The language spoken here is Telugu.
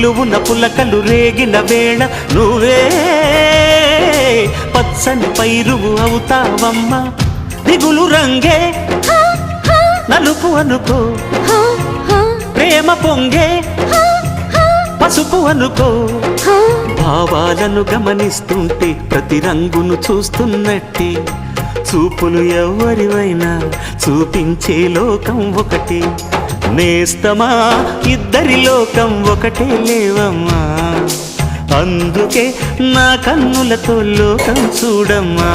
నిలువున పులకలు రేగిన వేళ నువ్వే పచ్చని పైరువు అవుతావమ్మా దిగులు రంగే నలుపు అనుకో ప్రేమ పొంగే పసుపు అనుకో భావాలను గమనిస్తుంటే ప్రతి రంగును చూస్తున్నట్టే చూపులు ఎవరివైనా చూపించే లోకం ఒకటి నేస్తమా ఇద్దరి లోకం ఒకటే లేవమ్మా అందుకే నా కన్నులతో లోకం చూడమ్మా